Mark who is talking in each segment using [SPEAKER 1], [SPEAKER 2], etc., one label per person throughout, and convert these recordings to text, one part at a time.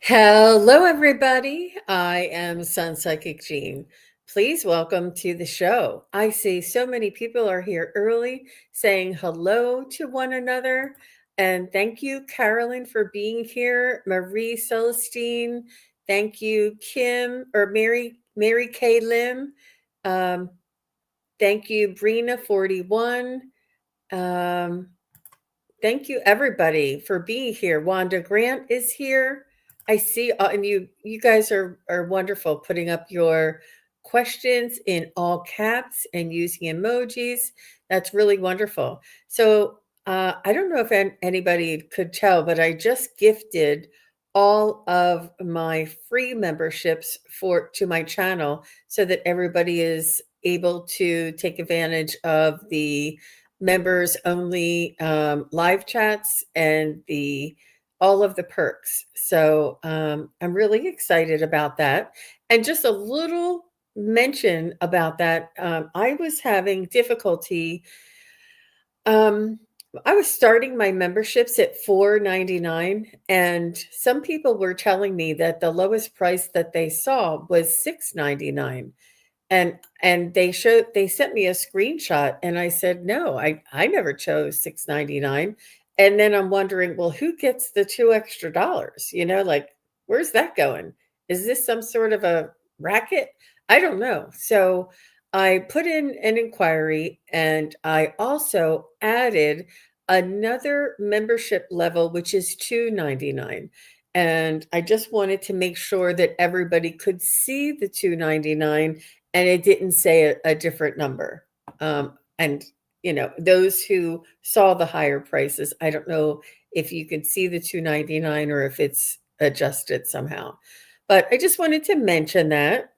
[SPEAKER 1] Hello, everybody. I am SunPsychic Jean. Please welcome to the show. I see so many people are here early saying hello to one another. And thank you, Carolyn, for being here. Marie Celestine. Thank you, Kim or Mary K. Lim. Um, thank you, Brina41. Um, Thank you, everybody, for being here. Wanda Grant is here. I see, and you guys are wonderful, putting up your questions in all caps and using emojis. That's really wonderful. So I don't know if anybody could tell, but I just gifted all of my free memberships for to my channel so that everybody is able to take advantage of the members only live chats and the all of the perks. So I'm really excited about that. And just a little mention about that. I was having difficulty. Um, I was starting my memberships at $4.99, and some people were telling me that the lowest price that they saw was $6.99. And they sent me a screenshot, and I said, "No, I never chose 6.99." And then I'm wondering, well, who gets the 2 extra dollars? Like, where's that going? Is this some sort of a racket? I don't know. So I put in an inquiry, and I also added another membership level, which is 2.99. And I just wanted to make sure that everybody could see the 2.99 and it didn't say a different number. And those who saw the higher prices, I don't know if you could see the 2.99 or if it's adjusted somehow. But I just wanted to mention that.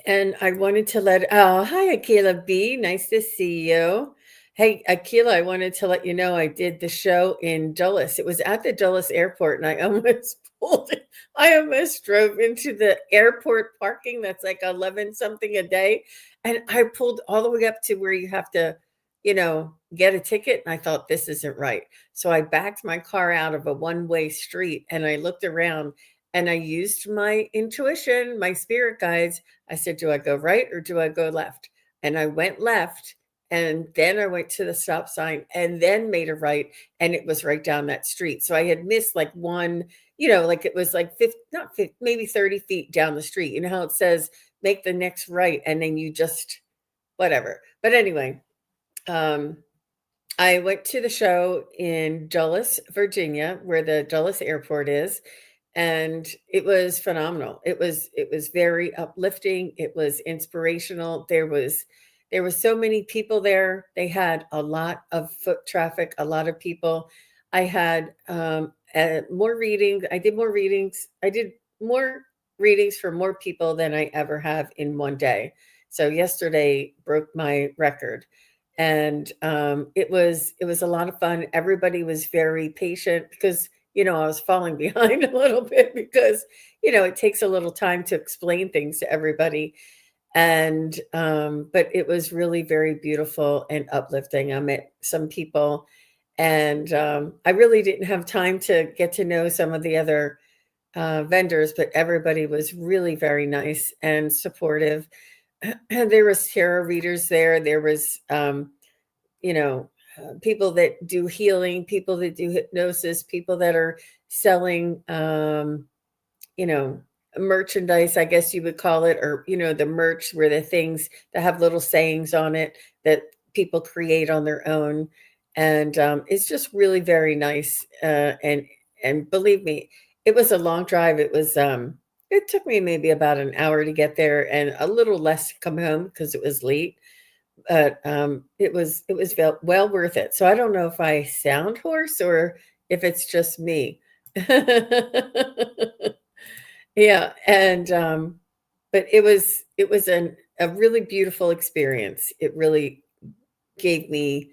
[SPEAKER 1] And I wanted to hi, Akila B. Nice to see you. Hey, Akila, I wanted to let you know I did the show in Dulles. It was at the Dulles airport, and I almost pulled it. I almost drove into the airport parking that's like 11 something a day. And I pulled all the way up to where you have to, get a ticket. And I thought, this isn't right. So I backed my car out of a one-way street and I looked around and I used my intuition, my spirit guides. I said, do I go right or do I go left? And I went left. And then I went to the stop sign and then made a right. And it was right down that street. So I had missed like one, like it was like 50, not 50, maybe 30 feet down the street. You know how it says make the next right. And then you just, whatever. But anyway, I went to the show in Dulles, Virginia, where the Dulles airport is, and it was phenomenal. It was very uplifting. It was inspirational. There was so many people there. They had a lot of foot traffic, a lot of people. I had more readings. I did more readings. I did more readings for more people than I ever have in one day. So yesterday broke my record, and it was a lot of fun. Everybody was very patient because I was falling behind a little bit because it takes a little time to explain things to everybody. And but it was really very beautiful and uplifting. I met some people, and I really didn't have time to get to know some of the other vendors, but everybody was really very nice and supportive. There was tarot readers there. There was people that do healing, people that do hypnosis, people that are selling you know merchandise, I guess you would call it, or the merch, where the things that have little sayings on it that people create on their own. And it's just really very nice. And believe me, it was a long drive. It took me maybe about an hour to get there and a little less to come home because it was late. But it was well worth it. So I don't know if I sound hoarse or if it's just me. Yeah, and but it was a really beautiful experience. It really gave me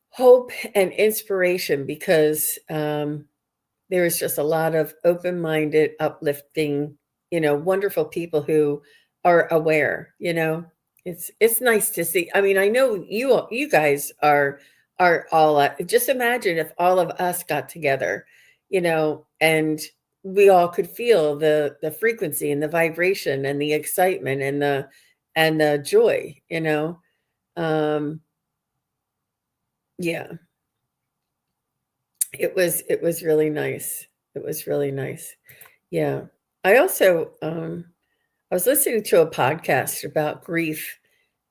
[SPEAKER 1] hope and inspiration because there was just a lot of open-minded, uplifting, wonderful people who are aware. It's nice to see. I mean, I know you guys are all just imagine if all of us got together, and we all could feel the frequency and the vibration and the excitement and the joy, you know. Um, yeah, it was really nice. It was really nice. Yeah. I also I was listening to a podcast about grief,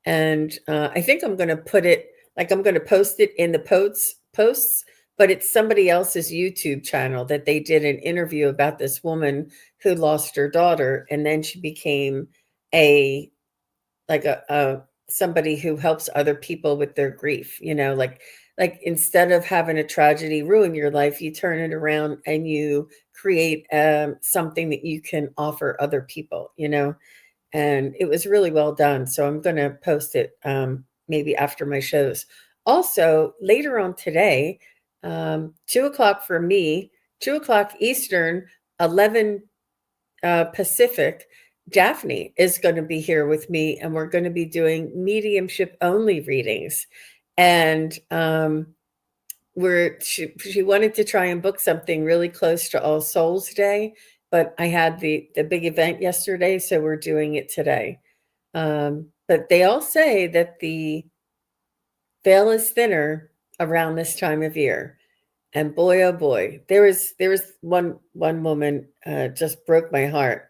[SPEAKER 1] and I think I'm going to put it like I'm going to post it in the posts, but it's somebody else's YouTube channel that they did an interview about this woman who lost her daughter, and then she became a like a somebody who helps other people with their grief, you know, like instead of having a tragedy ruin your life, you turn it around and you create something that you can offer other people, you know. And it was really well done. So I'm going to post it maybe after my shows. Also, later on today, 2 o'clock for me, 2 o'clock Eastern, 11 Pacific, Daphne is going to be here with me, and we're going to be doing mediumship only readings. And she wanted to try and book something really close to All Souls Day, but I had the big event yesterday, so we're doing it today. But they all say that the veil is thinner around this time of year. And boy, oh boy, there was one woman just broke my heart.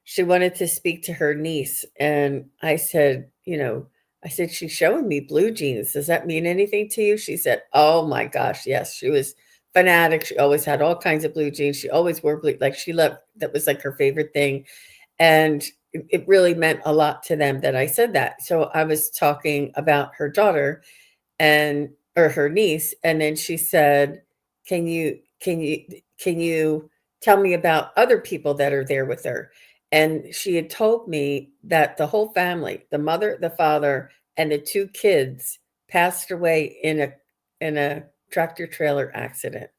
[SPEAKER 1] She wanted to speak to her niece, and I said, you know, I said, she's showing me blue jeans. Does that mean anything to you? She said, oh my gosh, yes. She was fanatic. She always had all kinds of blue jeans. She always wore blue, like she loved, that was like her favorite thing. And it really meant a lot to them that I said that. So I was talking about her daughter and or her niece, and then she said, can you tell me about other people that are there with her? And she had told me that the whole family, the mother, the father, and the two kids passed away in a tractor trailer accident.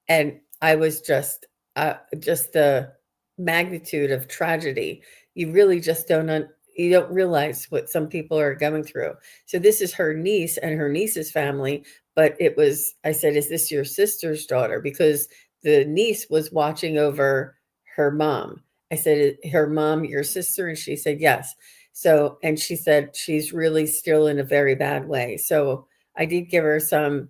[SPEAKER 1] And I was just the magnitude of tragedy. You really just you don't realize what some people are going through. So this is her niece and her niece's family, but I said, is this your sister's daughter? Because the niece was watching over her mom. I said, her mom, your sister? And she said, yes. So, and she said, she's really still in a very bad way. So I did give her some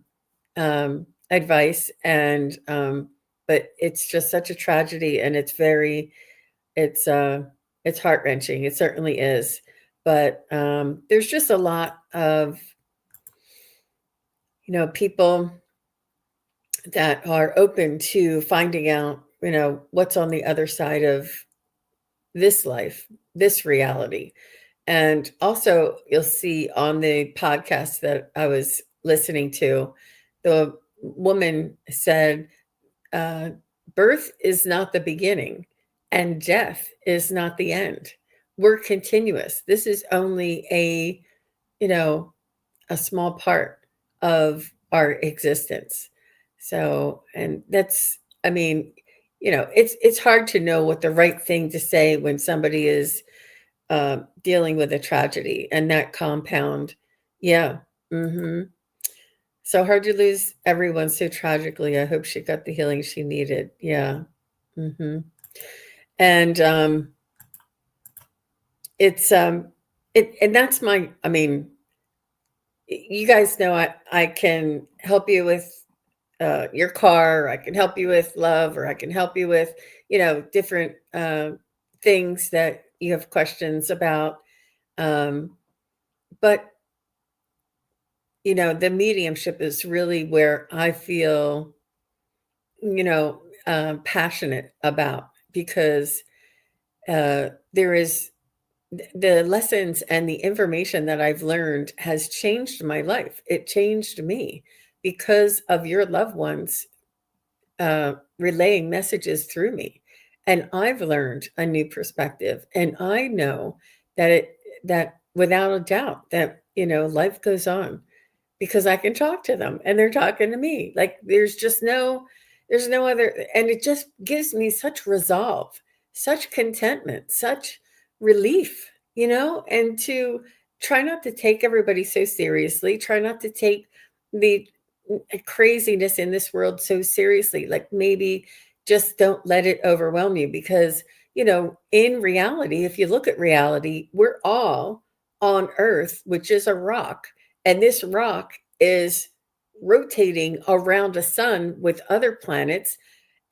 [SPEAKER 1] advice, and but it's just such a tragedy, and it's it's heart wrenching. It certainly is. But there's just a lot of, you know, people that are open to finding out, you know, what's on the other side of this life, this reality. And also, you'll see on the podcast that I was listening to, the woman said, uh, birth is not the beginning and death is not the end. We're continuous. This is only you know, a small part of our existence. So, and that's, I mean, you know, it's hard to know what the right thing to say when somebody is dealing with a tragedy and that compound. Yeah. Hmm. So hard to lose everyone so tragically. I hope she got the healing she needed. Yeah. Hmm. And it's and that's my, I mean, you guys know I can help you with your car, or I can help you with love, or I can help you with, you know, different things that you have questions about. Um, but you know, the mediumship is really where I feel, you know, passionate about, because there is the lessons and the information that I've learned has changed my life. It changed me because of your loved ones relaying messages through me. And I've learned a new perspective. And I know that without a doubt that, you know, life goes on because I can talk to them and they're talking to me. Like there's no other, and it just gives me such resolve, such contentment, such relief, you know, and to try not to take everybody so seriously, try not to take the craziness in this world so seriously. Like maybe just don't let it overwhelm you because, in reality, if you look at reality, we're all on Earth, which is a rock. And this rock is rotating around a sun with other planets.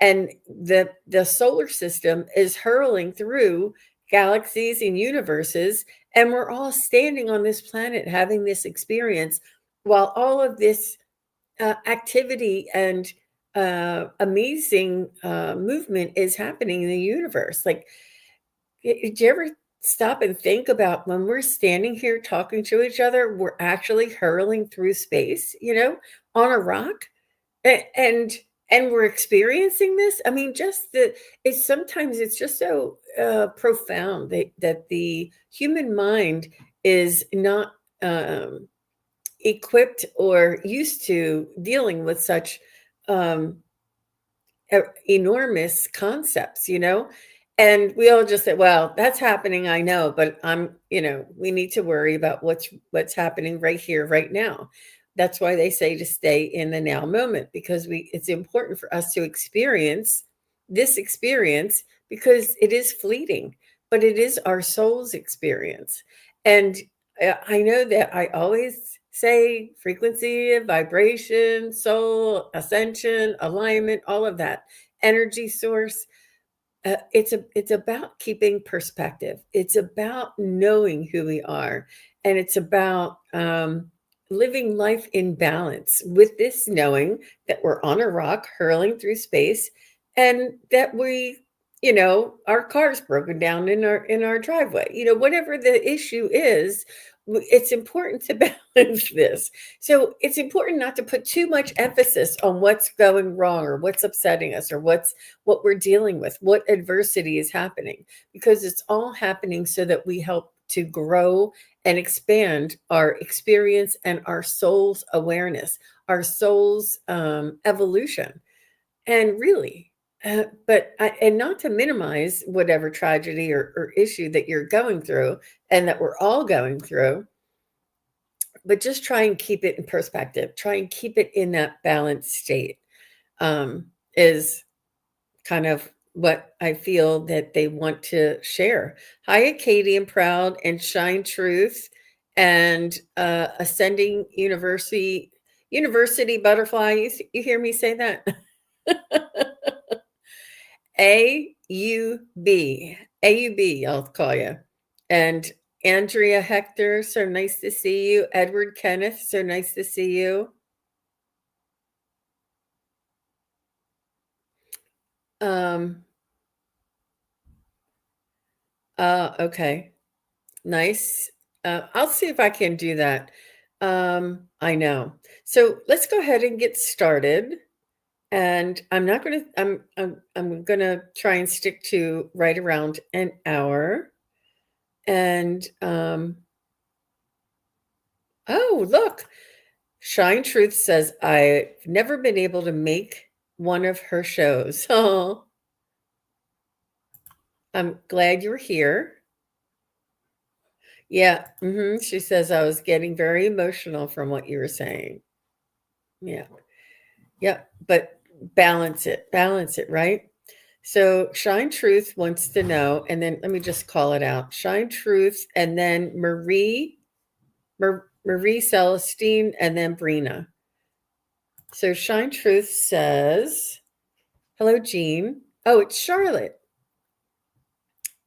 [SPEAKER 1] And the solar system is hurling through galaxies and universes. And we're all standing on this planet having this experience while all of this activity and amazing movement is happening in the universe. Like, did you ever stop and think about when we're standing here talking to each other, we're actually hurling through space, on a rock, and and we're experiencing this? I mean, just the it's sometimes it's just so profound that the human mind is not equipped or used to dealing with such um, enormous concepts, and we all just say, well, that's happening, I know, but we need to worry about what's happening right here, right now. That's why they say to stay in the now moment, because it's important for us to experience this experience, because it is fleeting, but it is our soul's experience. And I know that I always say frequency, vibration, soul, ascension, alignment, all of that, energy source. It's about keeping perspective. It's about knowing who we are, and it's about living life in balance with this knowing that we're on a rock hurling through space, and that our car's broken down in our driveway. Whatever the issue is, it's important to balance this. So it's important not to put too much emphasis on what's going wrong or what's upsetting us or what we're dealing with, what adversity is happening, because it's all happening so that we help to grow and expand our experience and our soul's awareness, our soul's evolution. And really, and not to minimize whatever tragedy or issue that you're going through and that we're all going through, but just try and keep it in perspective. Try and keep it in that balanced state, is kind of what I feel that they want to share. Hi, Katie and Proud and Shine Truth and Ascending University Butterfly. You hear me say that? AUB, I'll call you. And Andrea Hector, so nice to see you. Edward Kenneth, so nice to see you. Okay. Nice. I'll see if I can do that. I know. So let's go ahead and get started. And I'm not gonna I'm gonna try and stick to right around an hour. And oh, look, Shine Truth says I've never been able to make one of her shows. Oh, I'm glad you're here. Yeah, she says I was getting very emotional from what you were saying. Yeah. Yeah, but balance it, right? So Shine Truth wants to know, and then let me just call it out. Shine Truth, and then Marie Celestine, and then Brina. So Shine Truth says, hello, Jean. Oh, it's Charlotte.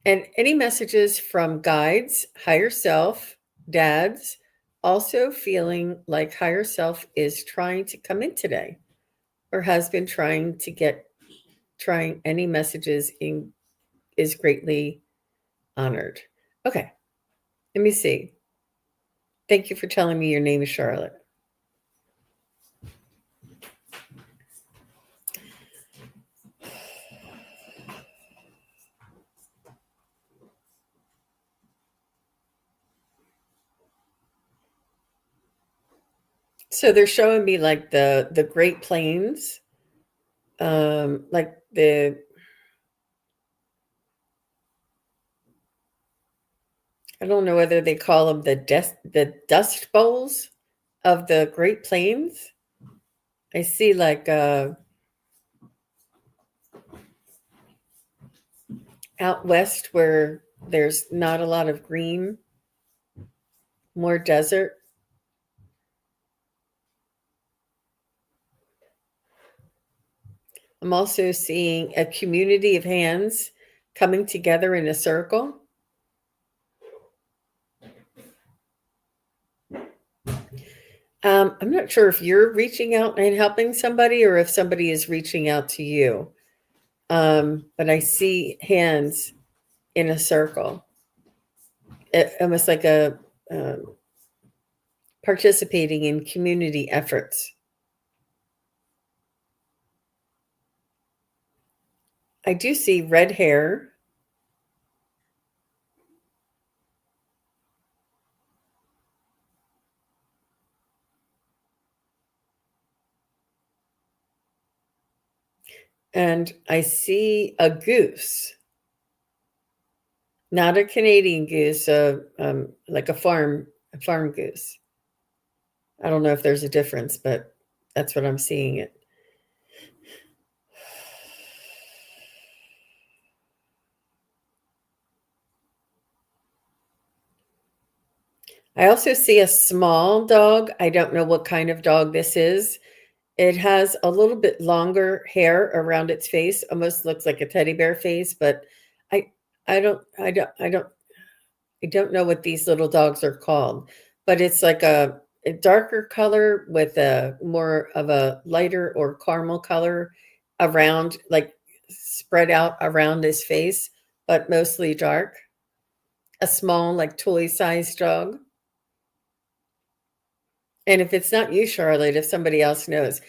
[SPEAKER 1] And any messages from guides, higher self, dads, also feeling like higher self is trying to come in today or has been trying any messages in is greatly honored. Okay, let me see. Thank you for telling me your name is Charlotte. So they're showing me like the Great Plains, like I don't know whether they call them the dust bowls of the Great Plains. I see like out west where there's not a lot of green, more desert. I'm also seeing a community of hands coming together in a circle. I'm not sure if you're reaching out and helping somebody or if somebody is reaching out to you. But I see hands in a circle, almost like a participating in community efforts. I do see red hair. And I see a goose, not a Canadian goose, like a farm goose. I don't know if there's a difference, but that's what I'm seeing it. I also see a small dog. I don't know what kind of dog this is. It has a little bit longer hair around its face, almost looks like a teddy bear face, but I I don't I don't I don't I don't know what these little dogs are called, but it's like a darker color with a more of a lighter or caramel color around, like spread out around his face, but mostly dark. A small, like toy sized dog. And if it's not you, Charlotte, if somebody else knows,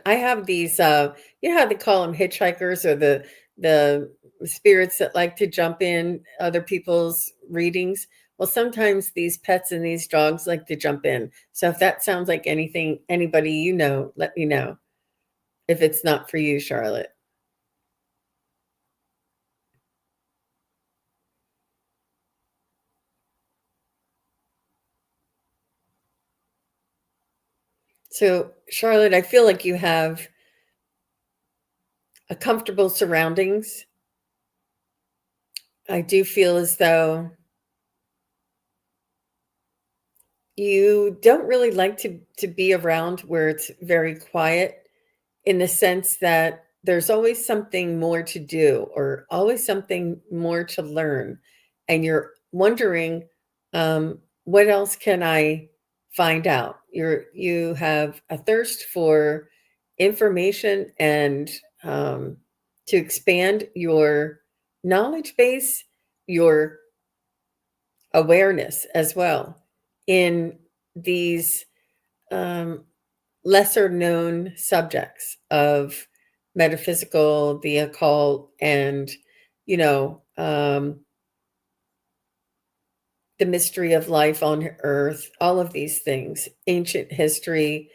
[SPEAKER 1] I have these. You know how they call them hitchhikers or the spirits that like to jump in other people's readings. Well, sometimes these pets and these dogs like to jump in. So if that sounds like anything, anybody you know, let me know. If it's not for you, Charlotte. So, Charlotte, I feel like you have a comfortable surroundings. I do feel as though you don't really like to be around where it's very quiet, in the sense that there's always something more to do or always something more to learn, and you're wondering, what else can I find out? You have a thirst for information and, to expand your knowledge base, your awareness as well in these, um, lesser known subjects of metaphysical, the occult, and you know, the mystery of life on Earth. All of these things, ancient history.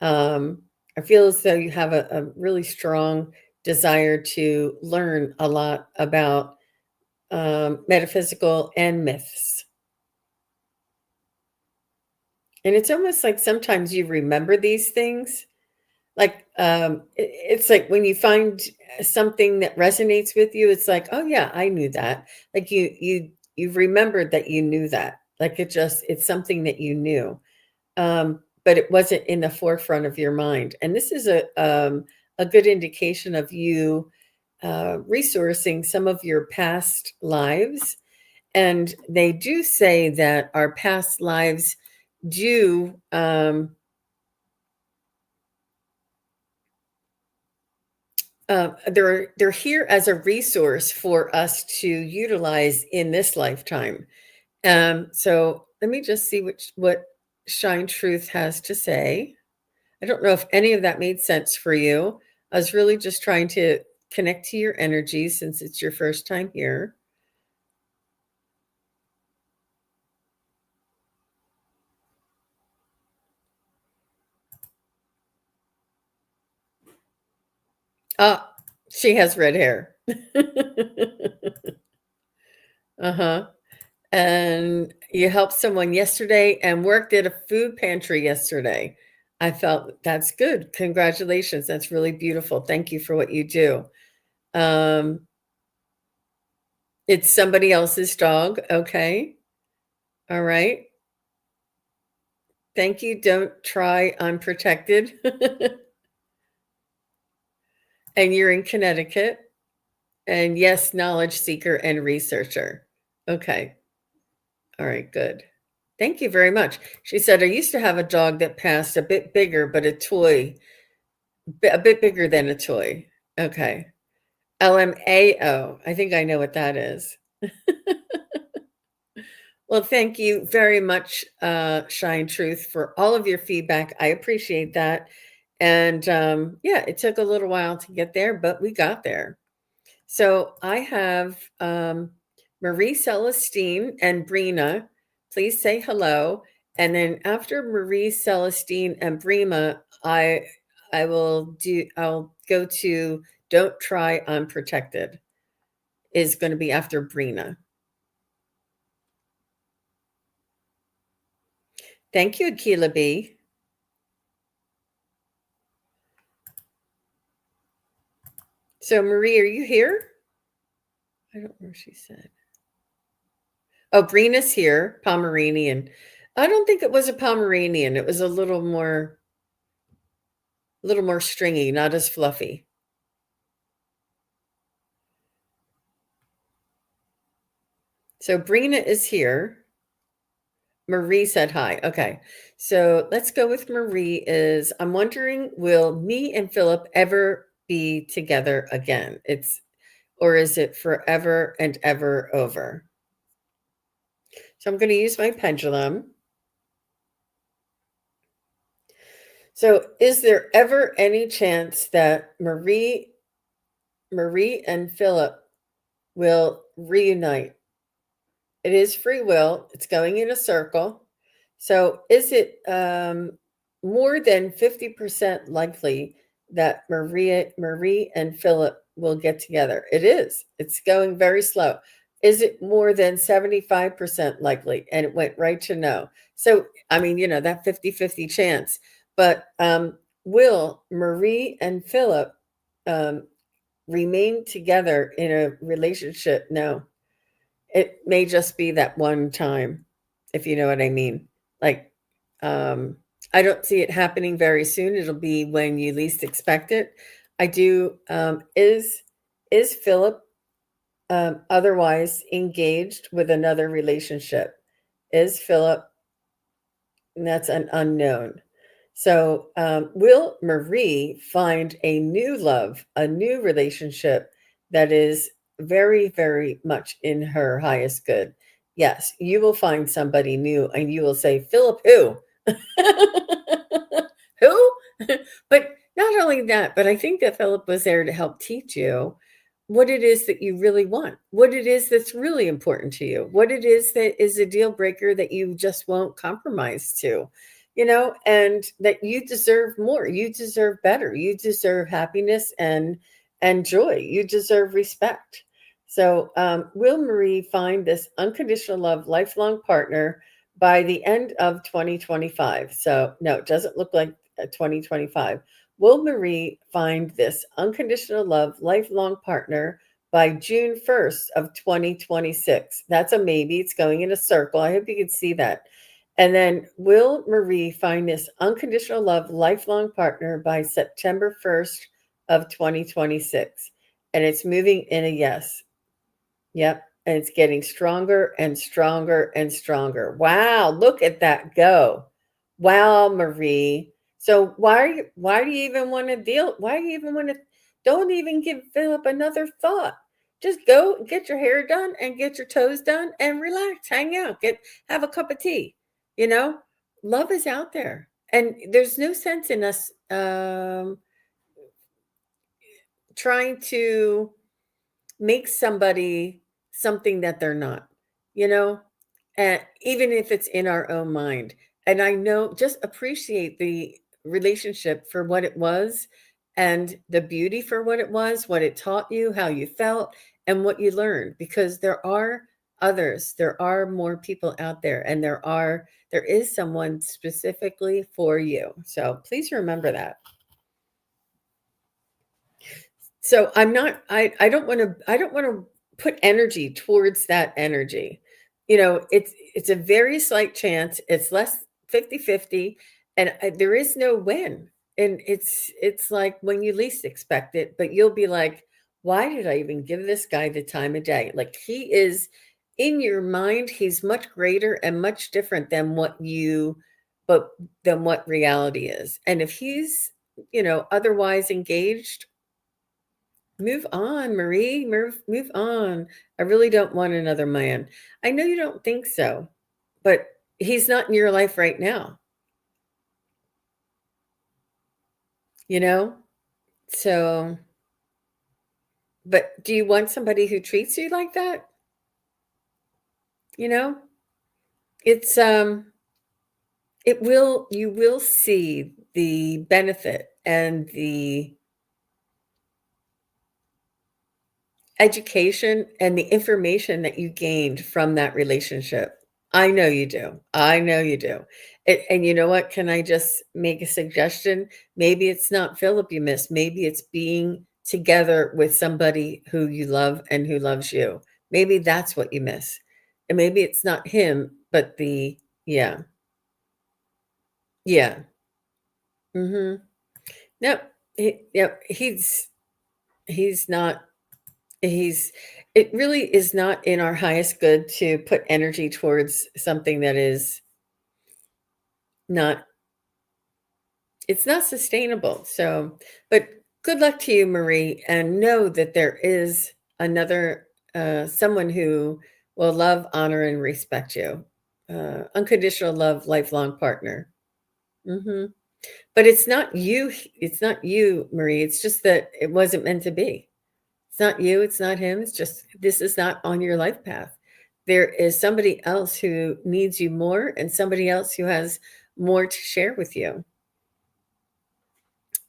[SPEAKER 1] Um, I feel as though you have a really strong desire to learn a lot about, metaphysical and myths. And it's almost like sometimes you remember these things. Like, it's like when you find something that resonates with you, it's like, "Oh, yeah, I knew that." Like, you've remembered that you knew that. Like, it's something that you knew, but it wasn't in the forefront of your mind. And this is a good indication of you, resourcing some of your past lives. And they do say that our past lives do, they're here as a resource for us to utilize in this lifetime. So let me just see what Shine Truth has to say. I don't know if any of that made sense for you. I was really just trying to connect to your energy since it's your first time here. Ah, she has red hair. Uh-huh. And you helped someone yesterday and worked at a food pantry yesterday. I felt that's good. Congratulations. That's really beautiful. Thank you for what you do. Um, It's somebody else's dog. Okay. All right. Thank you. Don't try unprotected. And you're in Connecticut. And yes, knowledge seeker and researcher. Okay. All right. Good. Thank you very much. She said, I used to have a dog that passed a bit bigger, but a toy, a bit bigger than a toy. Okay. LMAO. I think I know what that is. Well, thank you very much, Shine Truth, for all of your feedback. I appreciate that. And yeah, it took a little while to get there, but we got there. So I have Marie Celestine and Brina. Please say hello. And then after Marie Celestine and Brina, I'll go to Don't Try Unprotected is going to be after Brina. Thank you, Akila B. So Marie, are you here? I don't know what she said. Oh, Brina's here, Pomeranian. I don't think it was a Pomeranian. It was a little more stringy, not as fluffy. So Brina is here. Marie said hi. Okay. So let's go with Marie is I'm wondering, will me and Philip ever be together again? Or is it forever and ever over? So I'm going to use my pendulum. So is there ever any chance that Marie and Philip will reunite? It is free will. It's going in a circle. So is it more than 50% likely that Marie and Philip will get together? It is. It's going very slow. Is it more than 75% likely? And it went right to no. So, I mean, that 50-50 chance. But will Marie and Philip um, remain together in a relationship? No. It may just be that one time, if you know what I mean. Like, I don't see it happening very soon. It'll be when you least expect it. I do. Is Philip otherwise engaged with another relationship? Is Philip? And that's an unknown. So, will Marie find a new love, a new relationship that is very, very much in her highest good? Yes, you will find somebody new and you will say, Philip, who? Who? But not only that, but I think that Philip was there to help teach you what it is that you really want, what it is that's really important to you, what it is that is a deal breaker that you just won't compromise to, and that you deserve more, you deserve better, you deserve happiness and joy, you deserve respect. So will Marie find this unconditional love lifelong partner by the end of 2025? So no, it doesn't look like 2025. Will Marie find this unconditional love lifelong partner by June 1st of 2026? That's a maybe. It's going in a circle. I hope you can see that. And then will Marie find this unconditional love lifelong partner by September 1st of 2026? And it's moving in a yes. Yep. And it's getting stronger and stronger and stronger. Wow, look at that go. Wow, Marie. So why do you even want to deal? Why do you even want to don't even give Philip another thought? Just go get your hair done and get your toes done and relax, hang out, have a cup of tea. You know, love is out there. And there's no sense in us trying to make somebody something that they're not, you know, and even if it's in our own mind. And I know, just appreciate the relationship for what it was and the beauty for what it was, what it taught you, how you felt, and what you learned, because there are others, there are more people out there, and there is someone specifically for you. So please remember that. So I don't want to put energy towards that energy. It's a very slight chance. It's less 50-50, and there is no win. And it's like when you least expect it, but you'll be like, why did I even give this guy the time of day? Like, he is in your mind, he's much greater and much different than but than what reality is. And if he's, otherwise engaged, move on, Marie. Move on. I really don't want another man. I know you don't think so, but he's not in your life right now, you know? So, but do you want somebody who treats you like that? You know? It's you will see the benefit and the education and the information that you gained from that relationship. I know you do. I know you do. And you know what? Can I just make a suggestion? Maybe it's not Philip you miss. Maybe it's being together with somebody who you love and who loves you. Maybe that's what you miss. And maybe it's not him, but yeah. Yeah. Mm-hmm. Yep. Yep. He's not He's it really is not in our highest good to put energy towards something that is not it's not sustainable. So, but good luck to you, Marie, and know that there is another someone who will love, honor, and respect you. Unconditional love, lifelong partner. Hmm. But it's not you. It's not you, Marie. It's just that it wasn't meant to be. It's not you, it's not him, it's just this is not on your life path. There is somebody else who needs you more and somebody else who has more to share with you.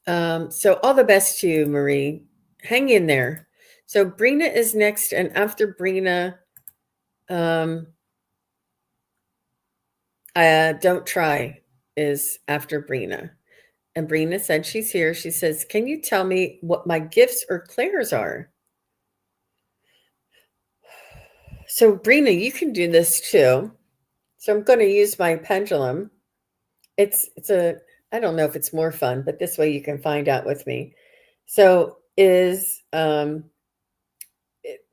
[SPEAKER 1] So all the best to you, Marie. Hang in there. So Brina is next, and after Brina, um, Don't Try is after Brina. And Brina said she's here. She says, can you tell me what my gifts or clairs are? So Brina, you can do this too. So I'm going to use my pendulum. It's a I don't know if it's more fun, but this way you can find out with me. So does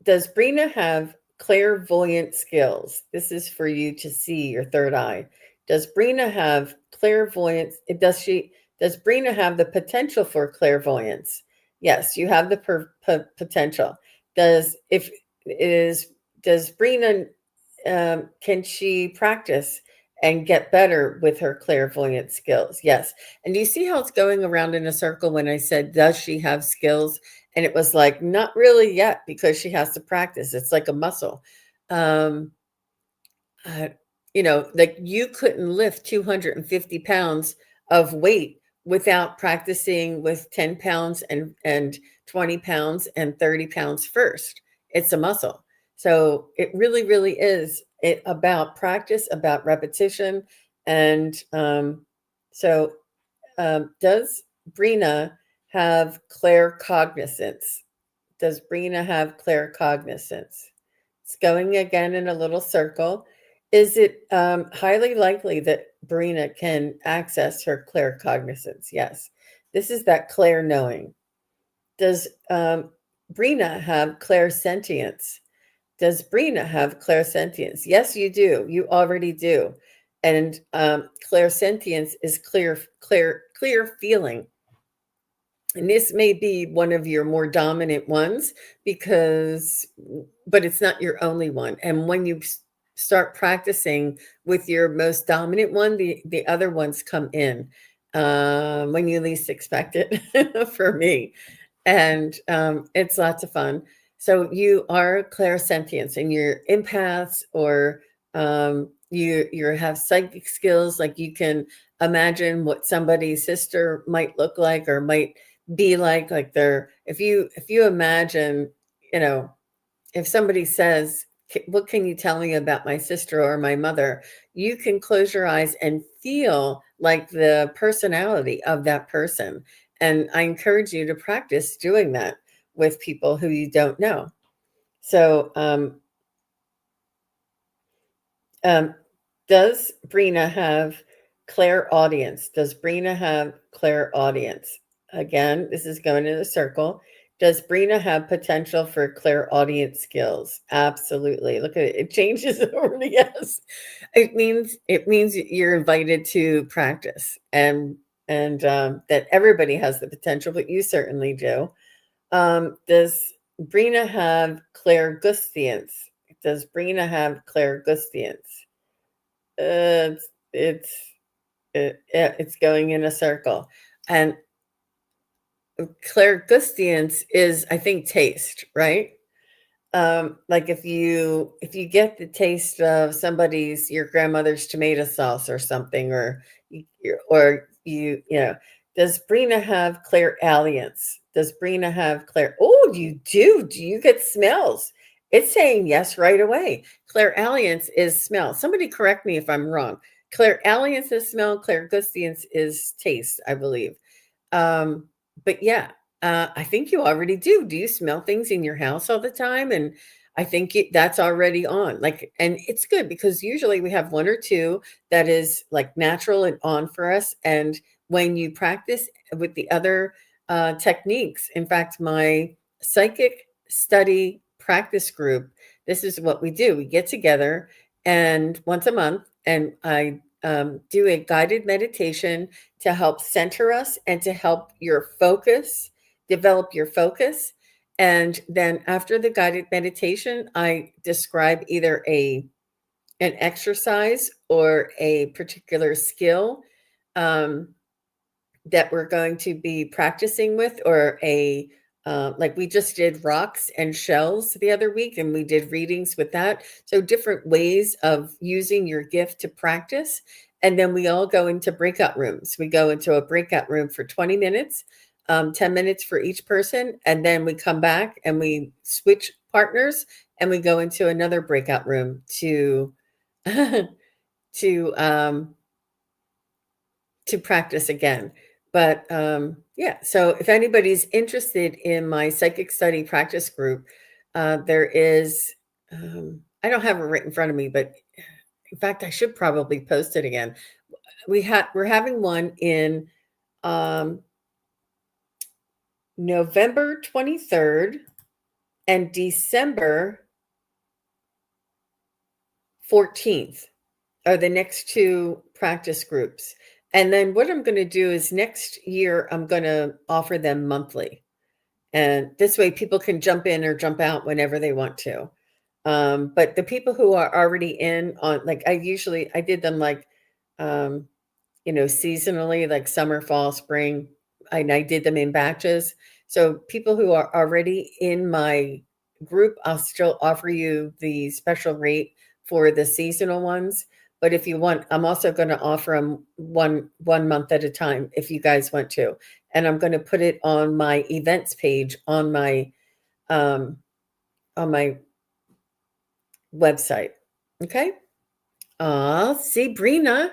[SPEAKER 1] Brina have clairvoyant skills? This is for you to see your third eye. Does Brina have clairvoyance? Does Brina have the potential for clairvoyance? Yes, you have the potential. Does if is does Brina can she practice and get better with her clairvoyant skills? Yes. And do you see how it's going around in a circle when I said, does she have skills? And it was like, not really yet, because she has to practice. It's like a muscle. Um, uh, like you couldn't lift 250 pounds of weight without practicing with 10 pounds and 20 pounds and 30 pounds first. It's a muscle. So it really, really is about practice, about repetition. And does Brina have claircognizance? Does Brina have claircognizance? It's going again in a little circle. Is it highly likely that Brina can access her claircognizance? Yes. This is that clair knowing. Does Brina have clairsentience? Does Brina have clairsentience? Yes, you do. You already do. And clairsentience is clear feeling. And this may be one of your more dominant ones but it's not your only one. And when you start practicing with your most dominant one, the other ones come in when you least expect it for me. And it's lots of fun. So you are clairsentience and you're empaths, or you have psychic skills, like you can imagine what somebody's sister might look like or might be like they're if you imagine, you know, if somebody says, what can you tell me about my sister or my mother? You can close your eyes and feel like the personality of that person. And I encourage you to practice doing that with people who you don't know. So, um, does Brina have clairaudience? Does Brina have clairaudience? Again, this is going in a circle. Does Brina have potential for clairaudience skills? Absolutely. Look at it. It changes over to yes. It means you're invited to practice, and that everybody has the potential, but you certainly do. Does Brina have clairgustance? Does Brina have clairgustance? It's it's it's going in a circle, and clairgustance is, I think, taste, right? Like if you get the taste of somebody's your grandmother's tomato sauce or something, or you know, does Brina have clairalience? Does Brina have clair? Oh, you do. Do you get smells? It's saying yes right away. Clairalience is smell. Somebody correct me if I'm wrong. Clairalience is smell. Clairgustance is taste, I believe. Um, but yeah, I think you already do. Do you smell things in your house all the time? And I think that's already on. Like, and it's good because usually we have one or two that is like natural and on for us. And when you practice with the other techniques, in fact, my psychic study practice group, this is what we do. We get together and once a month, and I do a guided meditation to help center us and to help your focus, develop your focus. And then after the guided meditation, I describe either an exercise or a particular skill um, that we're going to be practicing with, or like we just did rocks and shells the other week, and we did readings with that. So different ways of using your gift to practice. And then we all go into breakout rooms. We go into a breakout room for 20 minutes, 10 minutes for each person. And then we come back and we switch partners and we go into another breakout room to to practice again. But yeah, so if anybody's interested in my psychic study practice group, there is, I don't have it right in front of me, but in fact, I should probably post it again. We're having one in um, November 23rd and December 14th are the next two practice groups. And then what I'm going to do is next year, I'm going to offer them monthly. And this way people can jump in or jump out whenever they want to. But the people who are already in on, like, I did them like, um, seasonally, like summer, fall, spring. And I did them in batches. So people who are already in my group, I'll still offer you the special rate for the seasonal ones. But if you want, I'm also going to offer them one month at a time if you guys want to. And I'm going to put it on my events page um, on my website. Okay. Sabrina,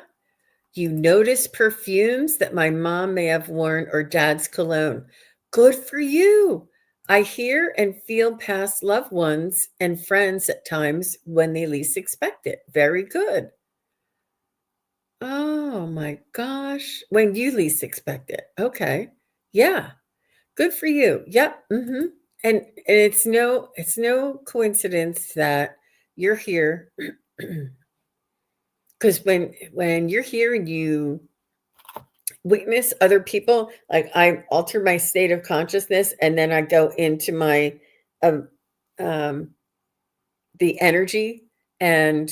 [SPEAKER 1] you notice perfumes that my mom may have worn or dad's cologne. Good for you. I hear and feel past loved ones and friends at times when they least expect it. Very good. Oh my gosh. When you least expect it. Okay. Yeah. Good for you. Yep. And it's no coincidence that you're here because when you're here and you witness other people, like I alter my state of consciousness and then I go into my um, um the energy and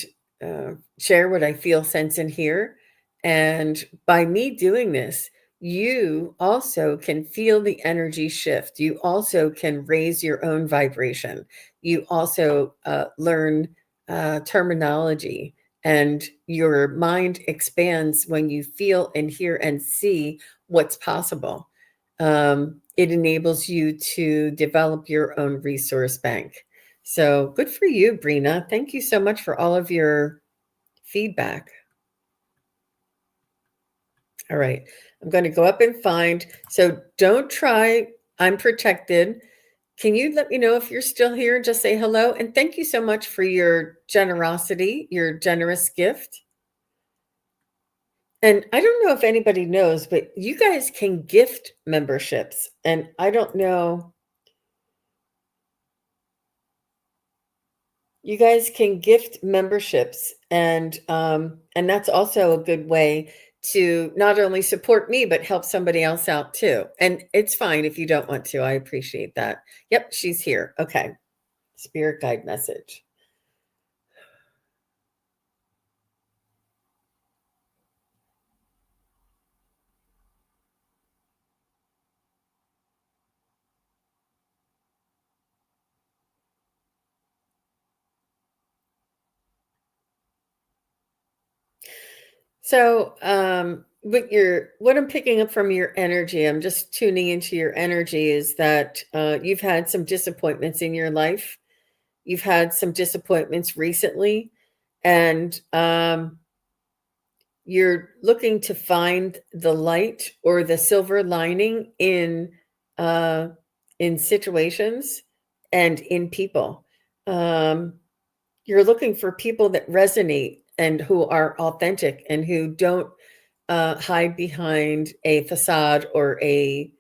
[SPEAKER 1] share what I feel, sense, and hear. And by me doing this, you also can feel the energy shift. You also can raise your own vibration. You also learn terminology, and your mind expands when you feel and hear and see what's possible. It enables you to develop your own resource bank. So good for you, Brina. Thank you so much for all of your feedback. All right. I'm going to go up and find. So don't try I'm protected. Can you let me know if you're still here? Just say hello. And thank you so much for your generosity, your generous gift. And I don't know if anybody knows, but you guys can gift memberships. And I don't know, you guys can gift memberships. And that's also a good way to not only support me, but help somebody else out too. And it's fine if you don't want to. I appreciate that. Yep, she's here. Okay. Spirit guide message. So, what I'm picking up from your energy, I'm just tuning into your energy, is that you've had some disappointments in your life. You've had some disappointments recently, and you're looking to find the light or the silver lining uh, in situations and in people. Um, you're looking for people that resonate and who are authentic and who don't hide behind a facade or a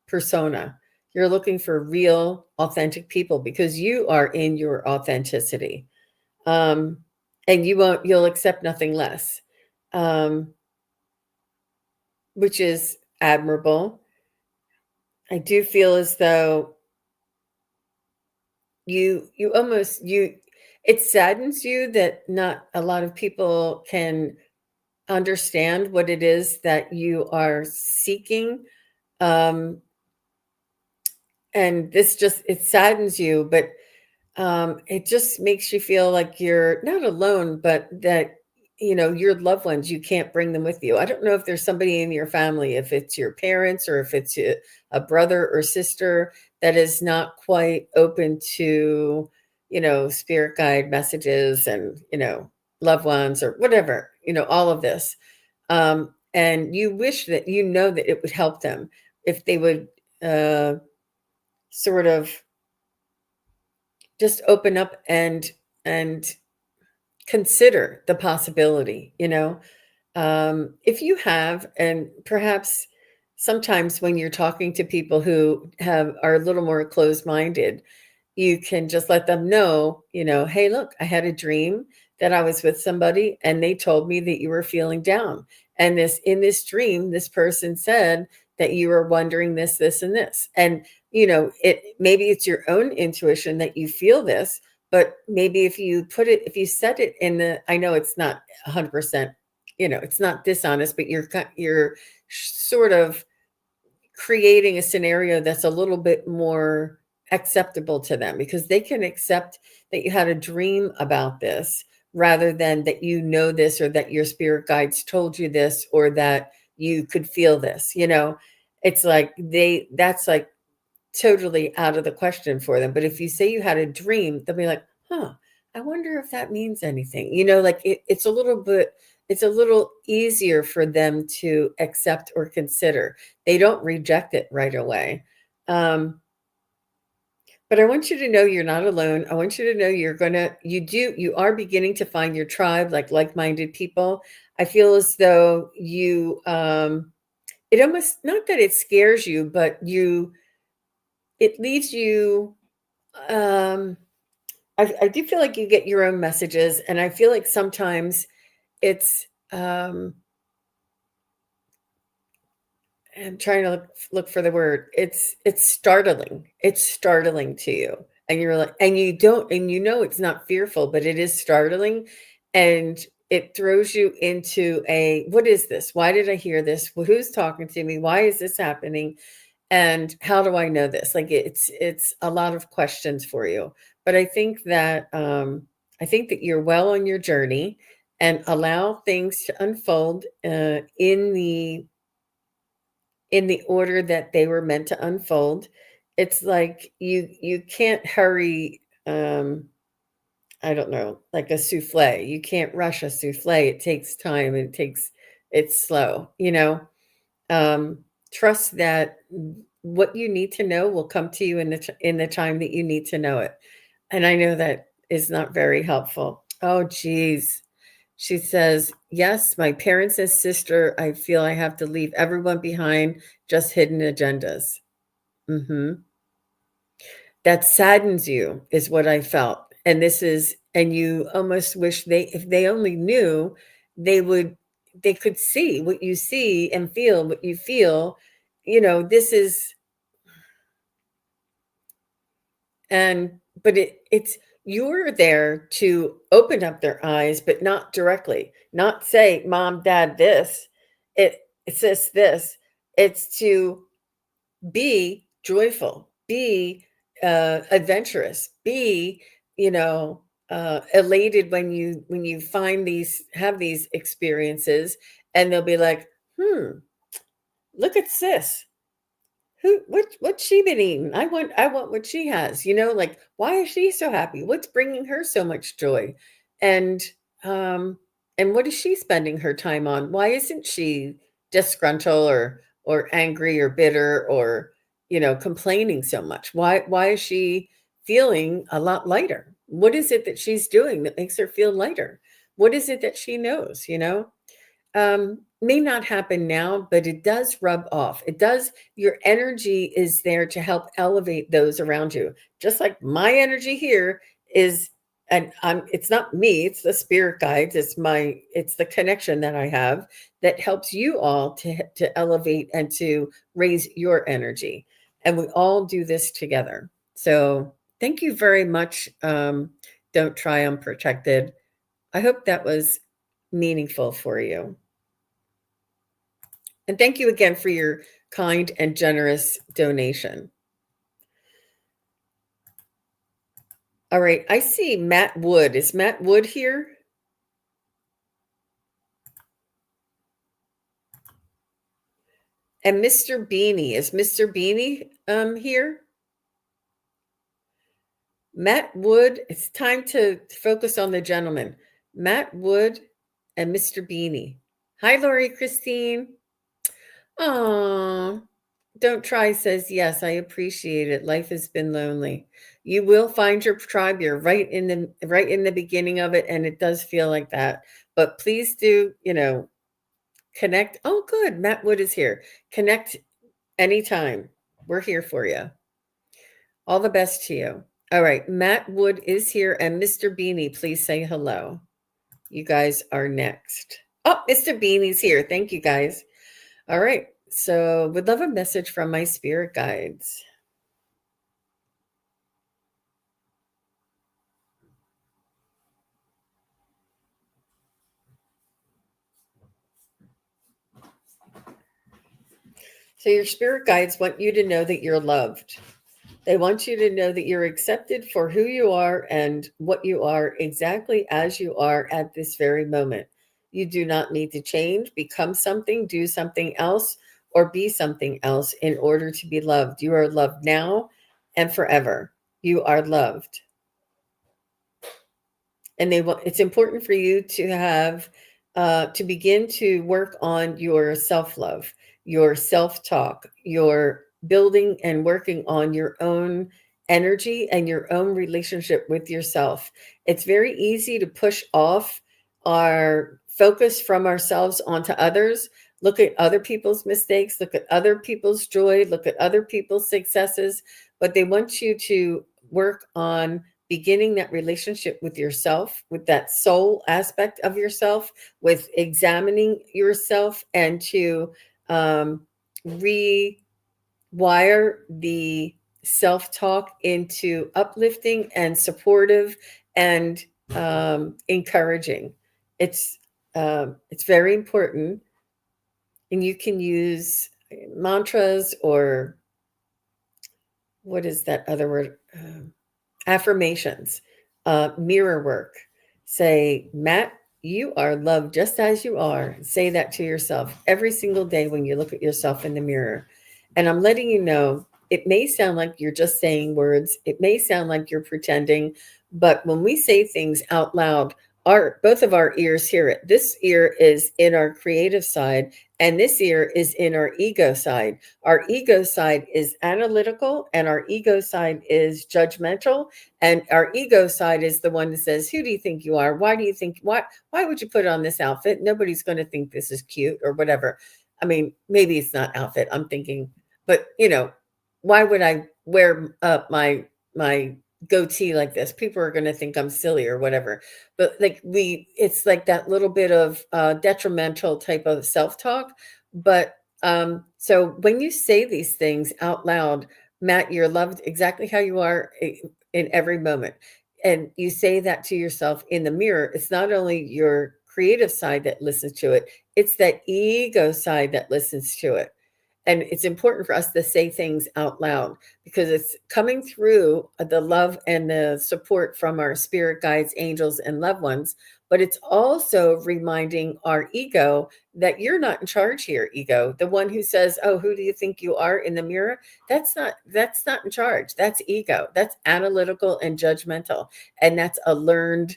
[SPEAKER 1] persona. You're looking for real, authentic people because you are in your authenticity, um, and you'll accept nothing less, um, which is admirable. I do feel as though you almost you it saddens you that not a lot of people can understand what it is that you are seeking. Um, and this just it saddens you, but it just makes you feel like you're not alone, but that your loved ones, you can't bring them with you. I don't know if there's somebody in your family, if it's your parents or if it's a brother or sister that is not quite open to spirit guide messages and loved ones or whatever, all of this. And you wish that that it would help them if they would uh, sort of just open up and consider the possibility, if you have, and perhaps sometimes when you're talking to people who are a little more closed-minded, you can just let them know, hey, look, I had a dream that I was with somebody and they told me that you were feeling down. And in this dream, this person said that you were wondering this, this, and this. And, maybe it's your own intuition that you feel this, but maybe if you set it I know it's not 100%, it's not dishonest, but you're sort of creating a scenario that's a little bit more acceptable to them because they can accept that you had a dream about this rather than that this or that your spirit guides told you this or that you could feel this. It's like that's like totally out of the question for them. But if you say you had a dream, they'll be like, huh, I wonder if that means anything. Like it's a little easier for them to accept or consider. They don't reject it right away. Um, but I want you to know you're not alone. I want you to know you are beginning to find your tribe, like-minded people. I feel as though it almost, not that it scares you, but it leaves you, um, I do feel like you get your own messages, and I feel like sometimes it's, I'm trying to look for the word. It's startling. It's startling to you. And you're like, and you don't, and it's not fearful, but it is startling. And it throws you into what is this? Why did I hear this? Who's talking to me? Why is this happening? And how do I know this? Like it's a lot of questions for you. But I think that you're well on your journey, and allow things to unfold in the order that they were meant to unfold. It's like you can't hurry, I don't know, like a souffle. You can't rush a souffle. It takes time. It's slow, um, trust that what you need to know will come to you in the time that you need to know it. And I know that is not very helpful. Oh, geez. She says, yes, my parents and sister, I feel I have to leave everyone behind, just hidden agendas. Hmm. That saddens you, is what I felt. And and you almost wish if they only knew, they would, they could see what you see and feel what you feel. This is, but it's, you're there to open up their eyes, but not directly, not say, Mom, Dad, this, it's this. It's to be joyful, be adventurous, be, elated when you have these experiences, and they'll be like, look at sis. What's she been eating? I want what she has. Like, why is she so happy? What's bringing her so much joy? And um and what is she spending her time on? Why isn't she disgruntled or angry or bitter or complaining so much? Why is she feeling a lot lighter? What is it that she's doing that makes her feel lighter? What is it that she knows? May not happen now, but it does rub off. It does. Your energy is there to help elevate those around you. Just like my energy here is, and it's not me, it's the spirit guides. It's the connection that I have that helps you all to elevate and to raise your energy. And we all do this together. So thank you very much. Don't try unprotected. I hope that was meaningful for you. And thank you again for your kind and generous donation. All right, I see Matt Wood. Is Matt Wood here? And Mr. Beanie. Is Mr. Beanie here? Matt Wood, it's time to focus on the gentleman. Matt Wood and Mr. Beanie. Hi, Lori Christine. Aw. Don't Try says, yes, I appreciate it. Life has been lonely. You will find your tribe. You're right in the beginning of it, and it does feel like that. But please do, connect. Oh, good. Matt Wood is here. Connect anytime. We're here for you. All the best to you. All right. Matt Wood is here, and Mr. Beanie, please say hello. You guys are next. Oh, Mr. Beanie's here. Thank you, guys. All right. So would love a message from my spirit guides. So your spirit guides want you to know that you're loved. They want you to know that you're accepted for who you are and what you are exactly as you are at this very moment. You do not need to change, become something, do something else, or be something else in order to be loved. You are loved now and forever. You are loved. And it's important for you to have to begin to work on your self-love, your self-talk, your building and working on your own energy and your own relationship with yourself. It's very easy to push off our focus from ourselves onto others. Look at other people's mistakes, look at other people's joy, look at other people's successes, but they want you to work on beginning that relationship with yourself, with that soul aspect of yourself, with examining yourself, and to rewire the self-talk into uplifting and supportive and encouraging. It's very important, and you can use mantras or what is that other word? Affirmations, mirror work. Say, Matt, you are loved just as you are. Say that to yourself every single day when you look at yourself in the mirror. And I'm letting you know, it may sound like you're just saying words. It may sound like you're pretending. But when we say things out loud, our both of our ears hear it. This ear is in our creative side, and this ear is in our ego side. Our ego side is analytical, and our ego side is judgmental. And our ego side is the one that says, "Who do you think you are? Why do you think why would you put on this outfit? Nobody's going to think this is cute or whatever." I mean, maybe it's not outfit. I'm thinking, but why would I wear my goatee like this? People are going to think I'm silly or whatever. But like it's like that little bit of detrimental type of self-talk. But so when you say these things out loud, Matt, you're loved exactly how you are in every moment. And you say that to yourself in the mirror. It's not only your creative side that listens to it, it's that ego side that listens to it. And it's important for us to say things out loud because it's coming through the love and the support from our spirit guides, angels, and loved ones. But it's also reminding our ego that you're not in charge here, ego. The one who says, "Oh, who do you think you are?" in the mirror, that's not in charge. That's ego. That's analytical and judgmental. And that's a learned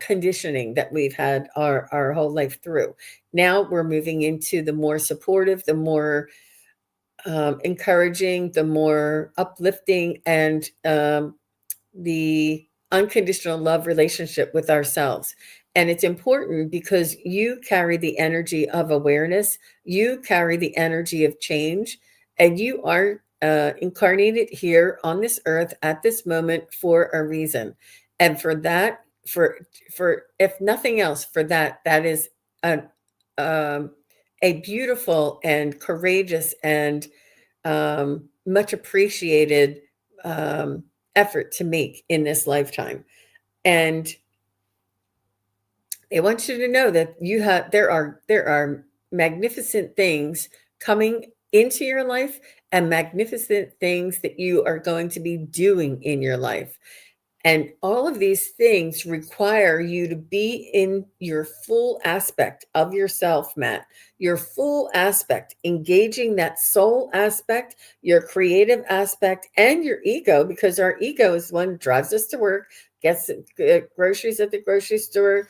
[SPEAKER 1] conditioning that we've had our whole life through. Now we're moving into the more supportive, the more encouraging, the more uplifting, and the unconditional love relationship with ourselves. And it's important because you carry the energy of awareness, you carry the energy of change, and you are incarnated here on this earth at this moment for a reason. And for that, for if nothing else, for that is a um, a beautiful and courageous and much appreciated effort to make in this lifetime. And I want you to know that there are magnificent things coming into your life and magnificent things that you are going to be doing in your life. And all of these things require you to be in your full aspect of yourself, Matt, your full aspect, engaging that soul aspect, your creative aspect, and your ego, because our ego is one that drives us to work, gets groceries at the grocery store,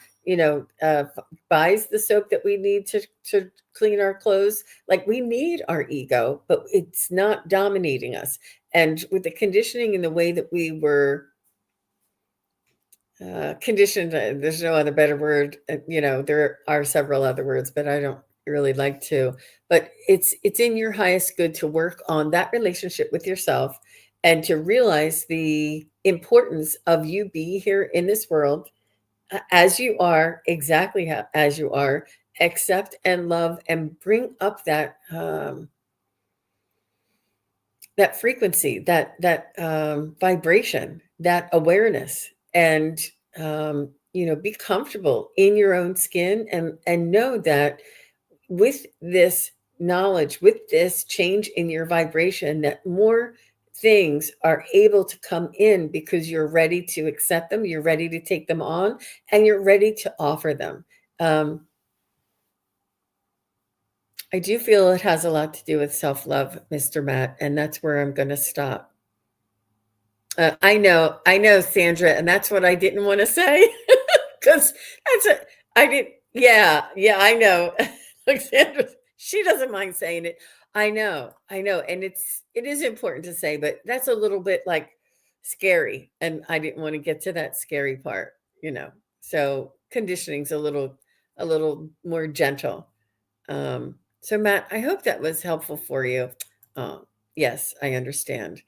[SPEAKER 1] buys the soap that we need to clean our clothes. Like we need our ego, but it's not dominating us. And with the conditioning and the way that we were conditioned, there's no other better word. There are several other words, but I don't really like to. But it's in your highest good to work on that relationship with yourself and to realize the importance of you be here in this world as you are, exactly as you are, accept and love and bring up that frequency, that vibration, that awareness, and be comfortable in your own skin, and know that with this knowledge, with this change in your vibration, that more things are able to come in because you're ready to accept them, you're ready to take them on, and you're ready to offer them. Um, I do feel it has a lot to do with self love, Mr. Matt, and that's where I'm going to stop. I know, Sandra, and that's what I didn't want to say because I didn't. Yeah, yeah, I know. Like Sandra, she doesn't mind saying it. I know, and it is important to say, but that's a little bit like scary, and I didn't want to get to that scary part, you know. So conditioning's a little more gentle. So Matt, I hope that was helpful for you. Um, yes, I understand.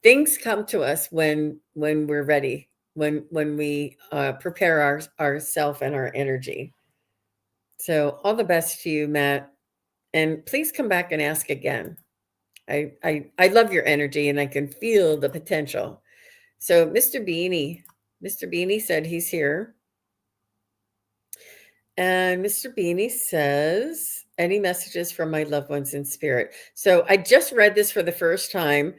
[SPEAKER 1] Things come to us when we're ready, when we prepare ourself and our energy. So all the best to you, Matt, and please come back and ask again. I love your energy, and I can feel the potential. So Mr. Beanie said he's here. And Mr. Beanie says, any messages from my loved ones in spirit? So I just read this for the first time.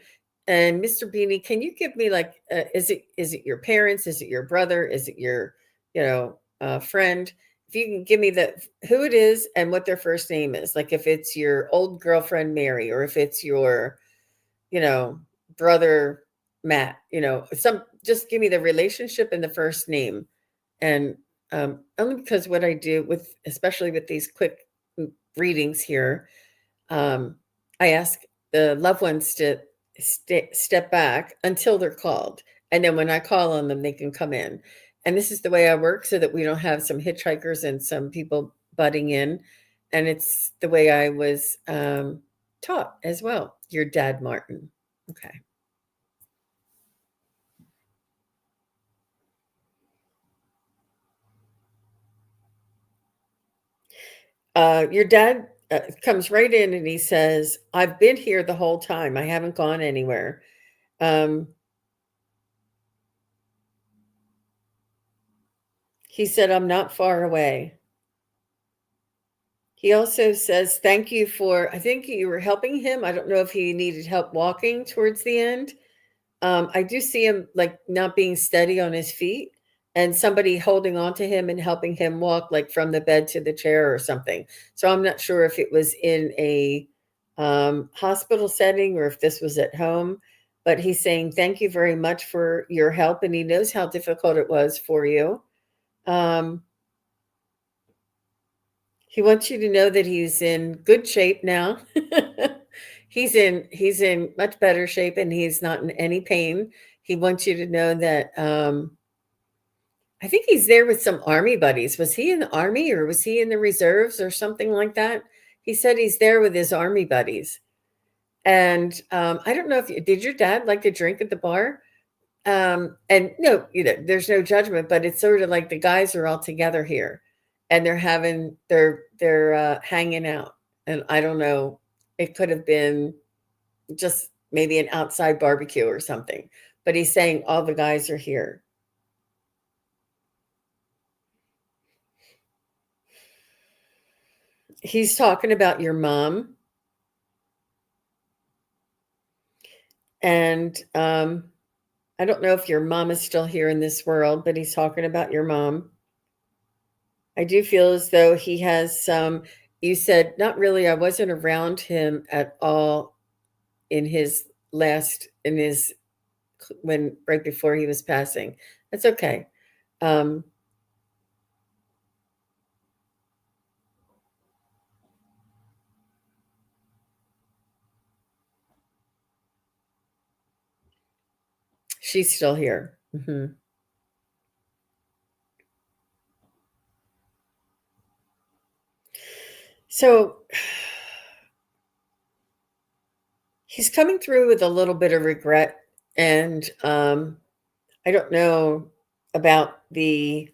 [SPEAKER 1] And Mr. Beanie, can you give me like, is it your parents? Is it your brother? Is it your, friend? If you can give me who it is and what their first name is, like if it's your old girlfriend Mary, or if it's your, you know, brother Matt, just give me the relationship and the first name, and only because what I do with, especially with these quick readings here, um, I ask the loved ones to step back until they're called. And then when I call on them, they can come in. And this is the way I work so that we don't have some hitchhikers and some people butting in. And it's the way I was taught as well. Your dad, Martin. Okay. Your dad comes right in and he says, I've been here the whole time. I haven't gone anywhere. Um, he said, I'm not far away. He also says, thank you for, I think you were helping him. I don't know if he needed help walking towards the end. I do see him like not being steady on his feet and somebody holding on to him and helping him walk like from the bed to the chair or something. So I'm not sure if it was in a hospital setting or if this was at home, but he's saying, thank you very much for your help. And he knows how difficult it was for you. Um, He wants you to know that he's in good shape now. He's in much better shape and he's not in any pain. He wants you to know that I think he's there with some army buddies. Was he in the army or was he in the reserves or something like that? He said he's there with his army buddies. And I don't know if did your dad like to drink at the bar? And no, there's no judgment, but it's sort of like the guys are all together here and they're hanging out. And I don't know, it could have been just maybe an outside barbecue or something. But he's saying all the guys are here. He's talking about your mom. And I don't know if your mom is still here in this world, but he's talking about your mom. I do feel as though he has some, you said, not really, I wasn't around him at all in his in his, when, right before he was passing. That's okay. Um, she's still here. So he's coming through with a little bit of regret. And I don't know about the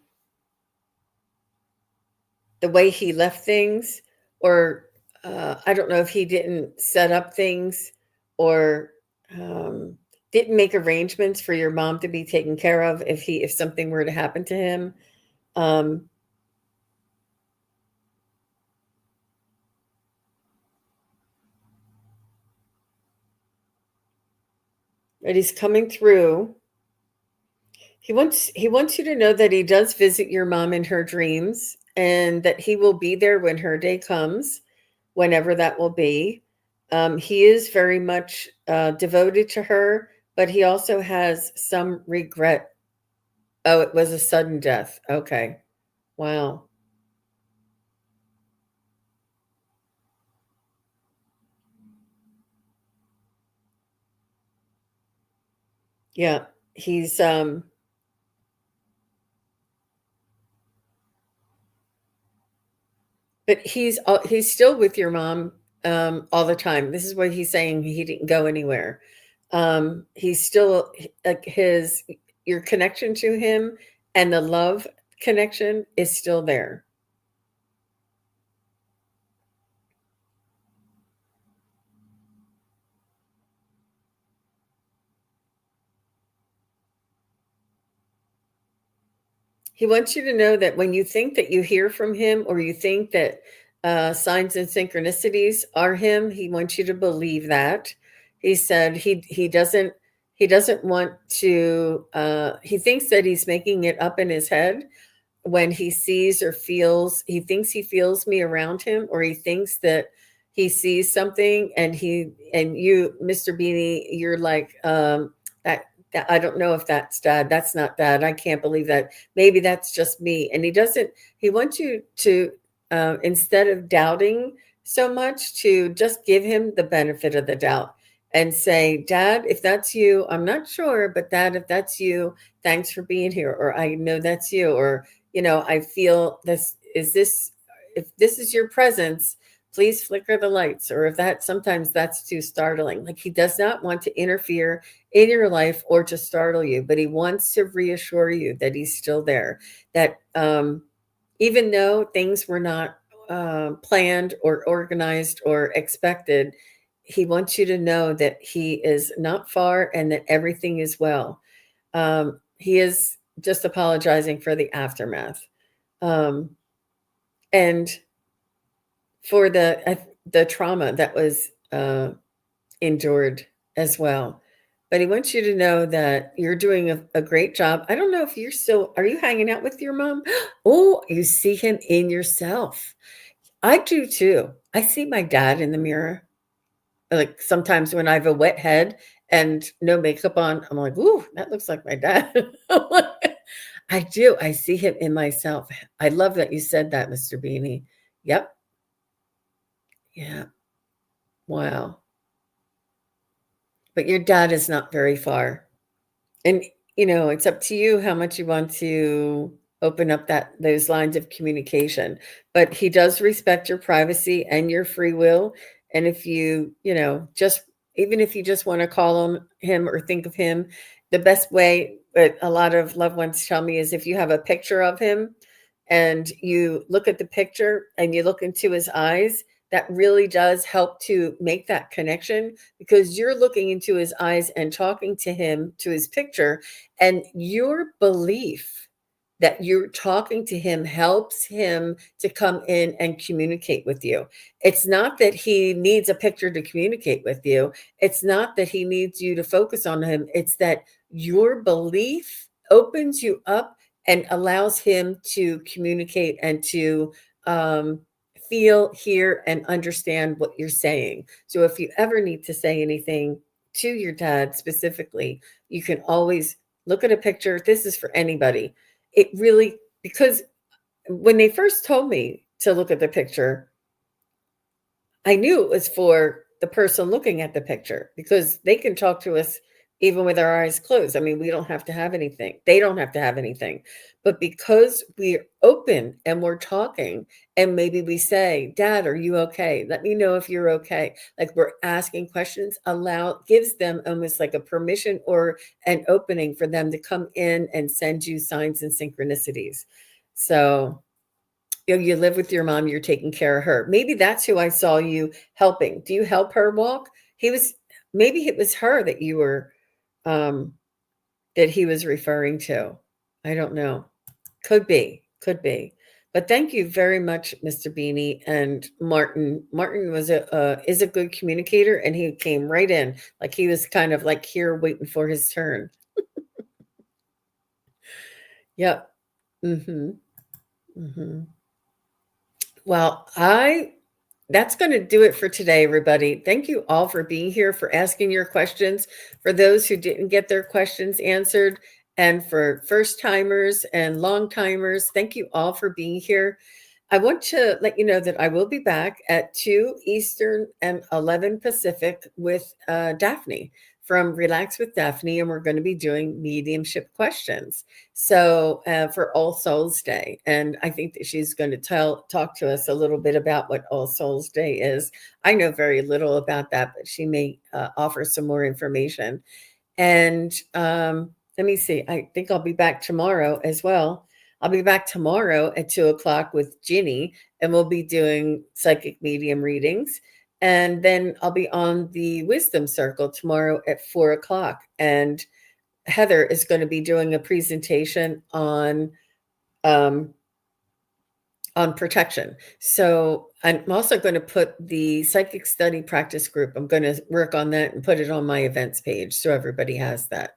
[SPEAKER 1] way he left things, or I don't know if he didn't set up things or um, didn't make arrangements for your mom to be taken care of if something were to happen to him. Um, but he's coming through. He wants you to know that he does visit your mom in her dreams and that he will be there when her day comes, whenever that will be. He is very much devoted to her, but he also has some regret. Oh, it was a sudden death. Okay. Wow. Yeah. But he's still with your mom all the time. This is what he's saying. He didn't go anywhere. He's still like his your connection to him and the love connection is still there. He wants you to know that when you think that you hear from him or you think that signs and synchronicities are him, he wants you to believe that. He said he doesn't want to. He thinks that he's making it up in his head when he sees or feels. He thinks he feels me around him, or he thinks that he sees something, and you, Mr. Beanie, you're like that. I don't know if that's dad. That's not dad. I can't believe that. Maybe that's just me. And he wants you to, instead of doubting so much, to just give him the benefit of the doubt and say, Dad, if that's you, I'm not sure, but Dad, if that's you, thanks for being here. Or I know that's you. Or, I feel if this is your presence, please flicker the lights. Or if that, sometimes that's too startling. Like, he does not want to interfere in your life or to startle you, but he wants to reassure you that he's still there, that even though things were not planned or organized or expected, he wants you to know that he is not far and that everything is well. He is just apologizing for the aftermath, um, and for the trauma that was endured as well. But he wants you to know that you're doing a great job. I don't know if are you hanging out with your mom? Oh, you see him in yourself. I do too. I see my dad in the mirror. Like, sometimes when I have a wet head and no makeup on, I'm like, ooh, that looks like my dad. I do. I see him in myself. I love that you said that, Mr. Beanie. Yep. Yeah. Wow. But your dad is not very far. And, it's up to you how much you want to open up those lines of communication. But he does respect your privacy and your free will. And if just even if you just want to call on him or think of him, the best way that a lot of loved ones tell me is if you have a picture of him and you look at the picture and you look into his eyes, that really does help to make that connection, because you're looking into his eyes and talking to him, to his picture, and your belief that you're talking to him helps him to come in and communicate with you. It's not that he needs a picture to communicate with you. It's not that he needs you to focus on him. It's that your belief opens you up and allows him to communicate and to feel, hear, and understand what you're saying. So if you ever need to say anything to your dad specifically, you can always look at a picture. This is for anybody. It really, because when they first told me to look at the picture, I knew it was for the person looking at the picture, because they can talk to us even with our eyes closed. I mean, we don't have to have anything. They don't have to have anything. But because we're open and we're talking, and maybe we say, Dad, are you okay? Let me know if you're okay. Like, we're asking questions, gives them almost like a permission or an opening for them to come in and send you signs and synchronicities. So, you live with your mom, you're taking care of her. Maybe that's who I saw you helping. Do you help her walk? Maybe it was her that you were, um, that he was referring to. I don't know. Could be, could be. But thank you very much, Mr. Beanie and Martin. Martin is a good communicator, and he came right in, like he was kind of like here waiting for his turn. Yep. Mm-hmm. Mm-hmm. Well, that's going to do it for today, everybody. Thank you all for being here, for asking your questions. For those who didn't get their questions answered, and for first timers and long timers, thank you all for being here. I want to let you know that I will be back at 2 Eastern and 11 Pacific with Daphne from Relax with Daphne, and we're going to be doing mediumship questions. So for All Souls Day, and I think that she's going to talk to us a little bit about what All Souls Day is. I know very little about that, but she may offer some more information. And let me see. I think I'll be back tomorrow as well. I'll be back tomorrow at 2 o'clock with Ginny, and we'll be doing psychic medium readings. And then I'll be on the Wisdom Circle tomorrow at 4 o'clock. And Heather is going to be doing a presentation um, on protection. So I'm also going to put the psychic study practice group. I'm going to work on that and put it on my events page so everybody has that.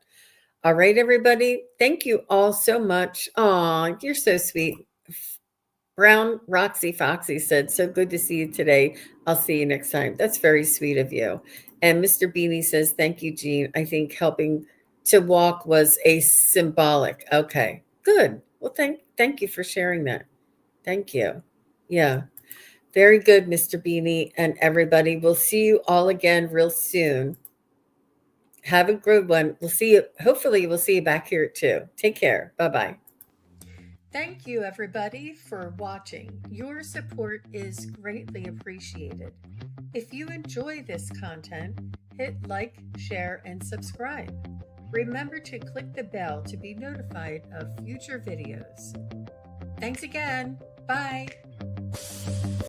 [SPEAKER 1] All right, everybody. Thank you all so much. Aw, you're so sweet. Brown Roxy Foxy said, so good to see you today. I'll see you next time. That's very sweet of you. And Mr. Beanie says, thank you, Jean. I think helping To walk was a symbolic. Okay, good. Well, thank you for sharing that. Thank you. Yeah, very good, Mr. Beanie and everybody. We'll see you all again real soon. Have a good one. We'll see you. Hopefully, we'll see you back here too. Take care. Bye bye. Thank you, everybody, for watching. Your support is greatly appreciated. If you enjoy this content, hit like, share, and subscribe. Remember to click the bell to be notified of future videos. Thanks again. Bye.